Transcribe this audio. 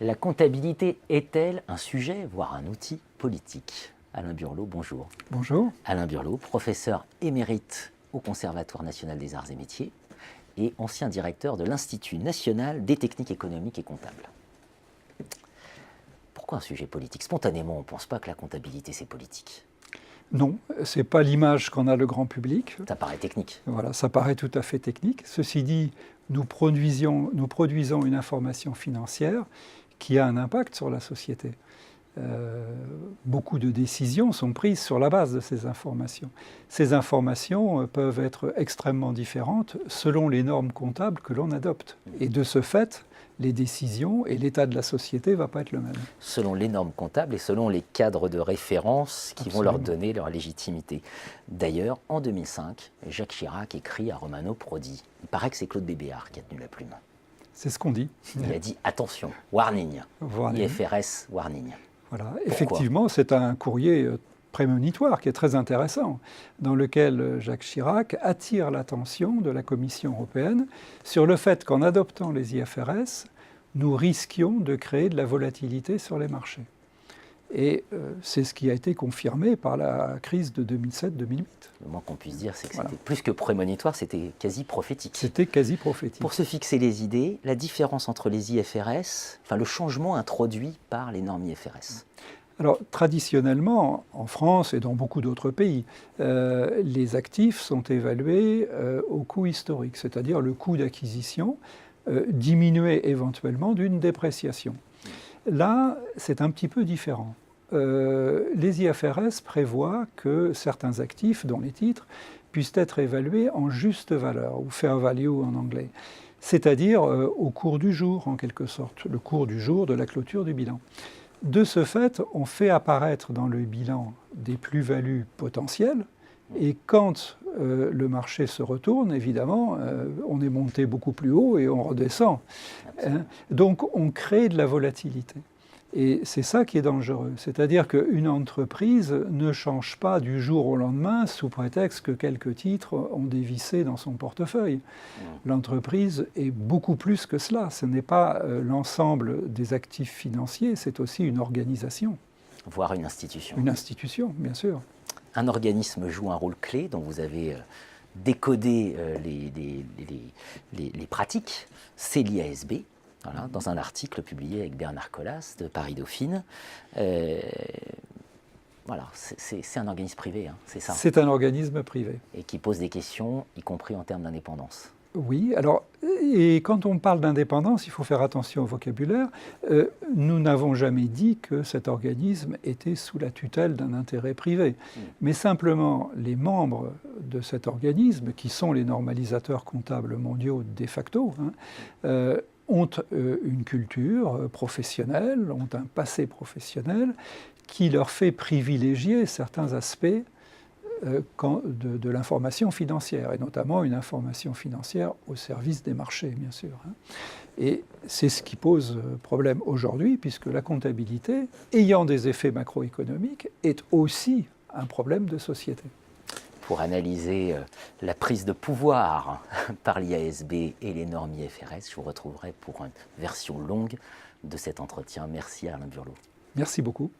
La comptabilité est-elle un sujet, voire un outil politique? Alain Burlot, bonjour. Bonjour. Alain Burlot, professeur émérite au Conservatoire national des arts et métiers et ancien directeur de l'Institut national des techniques économiques et comptables. Pourquoi un sujet politique? Spontanément, on ne pense pas que la comptabilité, c'est politique. Non, ce n'est pas l'image qu'en a le grand public. Ça paraît technique. Voilà, ça paraît tout à fait technique. Ceci dit, nous produisons une information financière qui a un impact sur la société. Beaucoup de décisions sont prises sur la base de ces informations. Ces informations peuvent être extrêmement différentes selon les normes comptables que l'on adopte. Et de ce fait, les décisions et l'état de la société ne va pas être le même. Selon les normes comptables et selon les cadres de référence qui vont leur donner leur légitimité. D'ailleurs, en 2005, Jacques Chirac écrit à Romano Prodi. Il paraît que c'est Claude Bébéar qui a tenu la plume. C'est ce qu'on dit. Il a dit attention, warning, IFRS warning. Voilà. Pourquoi? Effectivement, c'est un courrier prémonitoire qui est très intéressant, dans lequel Jacques Chirac attire l'attention de la Commission européenne sur le fait qu'en adoptant les IFRS, nous risquions de créer de la volatilité sur les marchés. Et c'est ce qui a été confirmé par la crise de 2007-2008. Le moins qu'on puisse dire, c'est que c'était plus que prémonitoire, c'était quasi prophétique. C'était quasi prophétique. Pour se fixer les idées, la différence entre les IFRS, enfin le changement introduit par les normes IFRS. Alors, traditionnellement, en France et dans beaucoup d'autres pays, les actifs sont évalués au coût historique, c'est-à-dire le coût d'acquisition diminué éventuellement d'une dépréciation. Là, c'est un petit peu différent. Les IFRS prévoient que certains actifs, dont les titres, puissent être évalués en juste valeur, ou fair value en anglais, c'est-à-dire au cours du jour, en quelque sorte, le cours du jour de la clôture du bilan. De ce fait, on fait apparaître dans le bilan des plus-values potentielles, et quand le marché se retourne, évidemment, on est monté beaucoup plus haut et on redescend. Donc on crée de la volatilité. Et c'est ça qui est dangereux. C'est-à-dire qu'une entreprise ne change pas du jour au lendemain sous prétexte que quelques titres ont dévissé dans son portefeuille. L'entreprise est beaucoup plus que cela. Ce n'est pas l'ensemble des actifs financiers, c'est aussi une organisation. Voire une institution. Une institution, bien sûr. Un organisme joue un rôle clé dont vous avez décodé les pratiques, c'est l'IASB. Voilà, dans un article publié avec Bernard Collas de Paris Dauphine. Voilà, c'est un organisme privé, hein, c'est ça? C'est un organisme privé. Et qui pose des questions, y compris en termes d'indépendance. Oui, alors, et quand on parle d'indépendance, il faut faire attention au vocabulaire. Nous n'avons jamais dit que cet organisme était sous la tutelle d'un intérêt privé. Mais simplement, les membres de cet organisme, qui sont les normalisateurs comptables mondiaux de facto, ont une culture professionnelle, ont un passé professionnel qui leur fait privilégier certains aspects de l'information financière, et notamment une information financière au service des marchés, bien sûr. Et c'est ce qui pose problème aujourd'hui, puisque la comptabilité, ayant des effets macroéconomiques, est aussi un problème de société. Pour analyser la prise de pouvoir par l'IASB et les normes IFRS, je vous retrouverai pour une version longue de cet entretien. Merci Alain Burlot. Merci beaucoup.